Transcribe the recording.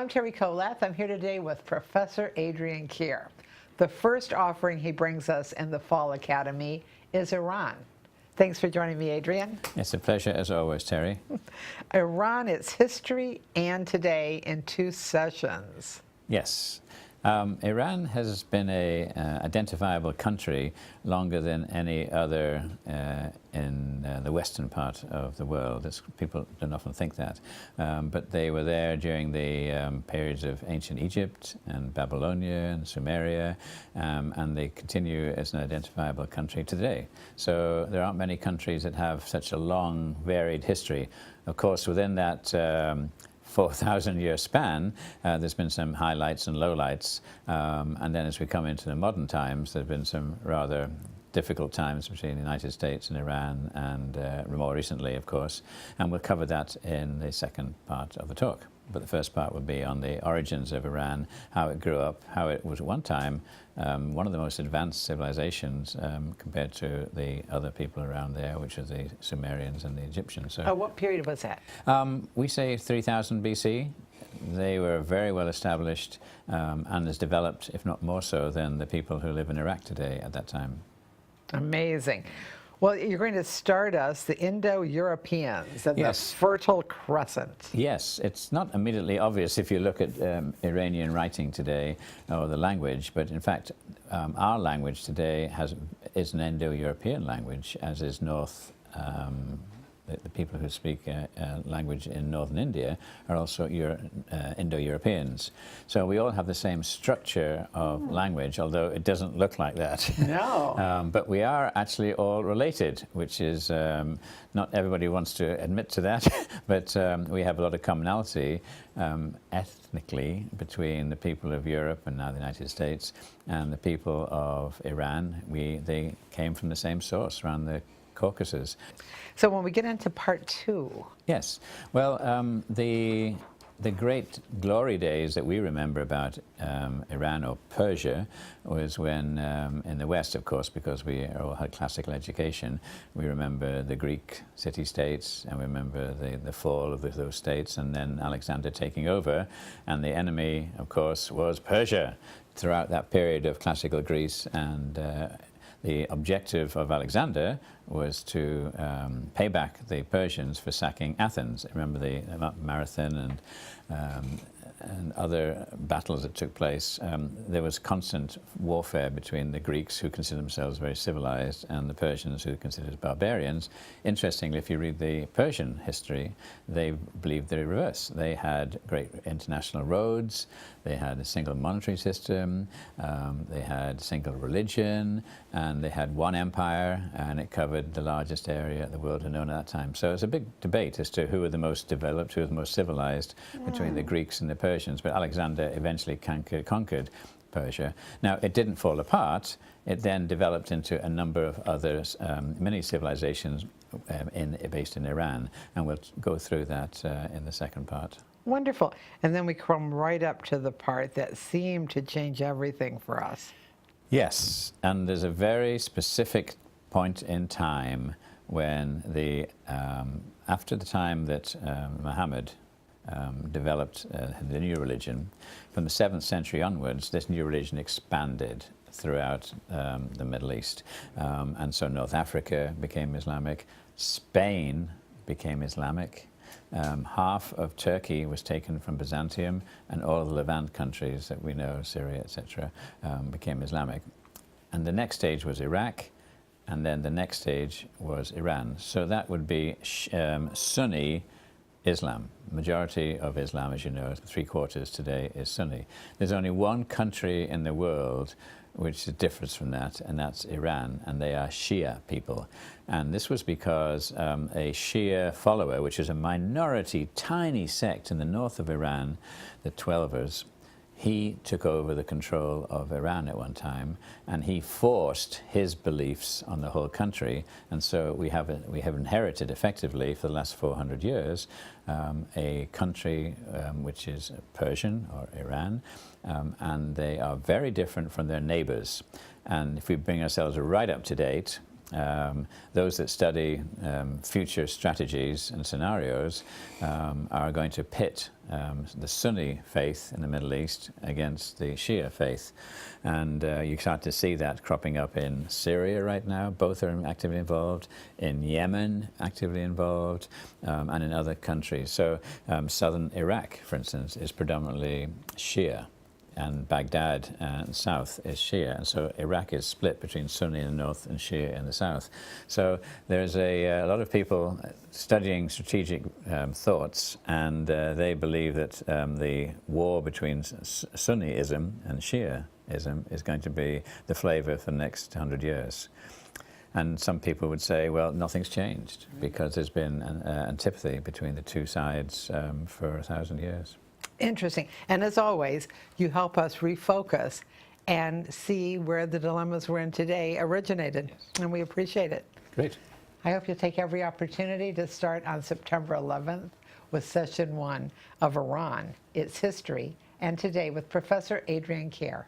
I'm Terry Kolath. I'm here today with Professor Adrian Kerr. The first offering he brings us in the Fall Academy is Iran. Thanks for joining me, Adrian. It's a pleasure as always, Terry. Iran, its history and today in 2 sessions. Yes. Iran has been a identifiable country longer than any other in the western part of the world. People don't often think that. But they were there during the periods of ancient Egypt and Babylonia and Sumeria, and they continue as an identifiable country today. So there aren't many countries that have such a long, varied history. Of course, within that 4,000-year span, there's been some highlights and lowlights, and then as we come into the modern times, there have been some rather difficult times between the United States and Iran, and more recently, of course, and we'll cover that in the second part of the talk. But the first part will be on the origins of Iran, how it grew up, how it was at one time one of the most advanced civilizations compared to the other people around there, which are the Sumerians and the Egyptians. So, what period was that? We say 3000 BC. They were very well established and as developed, if not more so, than the people who live in Iraq today at that time. Amazing. Well, you're going to start us, the Indo-Europeans and Yes. the Fertile Crescent. Yes, it's not immediately obvious if you look at Iranian writing today or the language, but in fact our language today is an Indo-European language, as is the people who speak language in northern India are also Indo-Europeans. So we all have the same structure of language, although it doesn't look like that. No. But we are actually all related, which is not everybody wants to admit to that, but we have a lot of commonality ethnically between the people of Europe and now the United States and the people of Iran. They came from the same source around the Caucasus. So when we get into part 2. Yes. Well, the great glory days that we remember about Iran or Persia was when, in the West, of course, because we all had classical education, we remember the Greek city-states and we remember the fall of those states, and then Alexander taking over, and the enemy, of course, was Persia throughout that period of classical Greece. And the objective of Alexander was to pay back the Persians for sacking Athens. Remember the Marathon and other battles that took place. There was constant warfare between the Greeks, who considered themselves very civilized, and the Persians, who were considered barbarians. Interestingly, if you read the Persian history, they believed the reverse. They had great international roads, they had a single monetary system, they had single religion, and they had one empire, and it covered the largest area the world had known at that time. So it's a big debate as to who were the most developed, who were the most civilized between the Greeks and the Persians. But Alexander eventually conquered Persia. Now, it didn't fall apart. It then developed into a number of other mini civilizations based in Iran, and we'll go through that in the second part. Wonderful. And then we come right up to the part that seemed to change everything for us. Yes, and there's a very specific point in time when after the time that Muhammad developed the new religion, from the 7th century onwards, this new religion expanded throughout the Middle East. And so North Africa became Islamic, Spain became Islamic, half of Turkey was taken from Byzantium, and all of the Levant countries that we know, Syria, etc., became Islamic. And the next stage was Iraq, and then the next stage was Iran. So that would be Sunni Islam. Majority of Islam, as you know, 3/4 today is Sunni. There's only one country in the world which differs from that, and that's Iran, and they are Shia people. And this was because a Shia follower, which is a minority, tiny sect in the north of Iran, the Twelvers, he took over the control of Iran at one time, and he forced his beliefs on the whole country. And so we have inherited effectively for the last 400 years a country which is Persian or Iran, and they are very different from their neighbors. And if we bring ourselves right up to date, those that study future strategies and scenarios are going to pit the Sunni faith in the Middle East against the Shia faith. And you start to see that cropping up in Syria right now. Both are actively involved. In Yemen, actively involved, and in other countries. So southern Iraq, for instance, is predominantly Shia, and Baghdad and south is Shia. And so Iraq is split between Sunni in the north and Shia in the south. So there's a lot of people studying strategic thoughts, and they believe that the war between Sunniism and Shiaism is going to be the flavor for the next 100 years. And some people would say, well, nothing's changed because there's been an antipathy between the two sides for 1,000 years. Interesting. And as always, you help us refocus and see where the dilemmas we're in today originated. Yes. And we appreciate it. Great. I hope you take every opportunity to start on September 11th with Session 1 of Iran, Its History, and Today with Professor Adrian Kerr.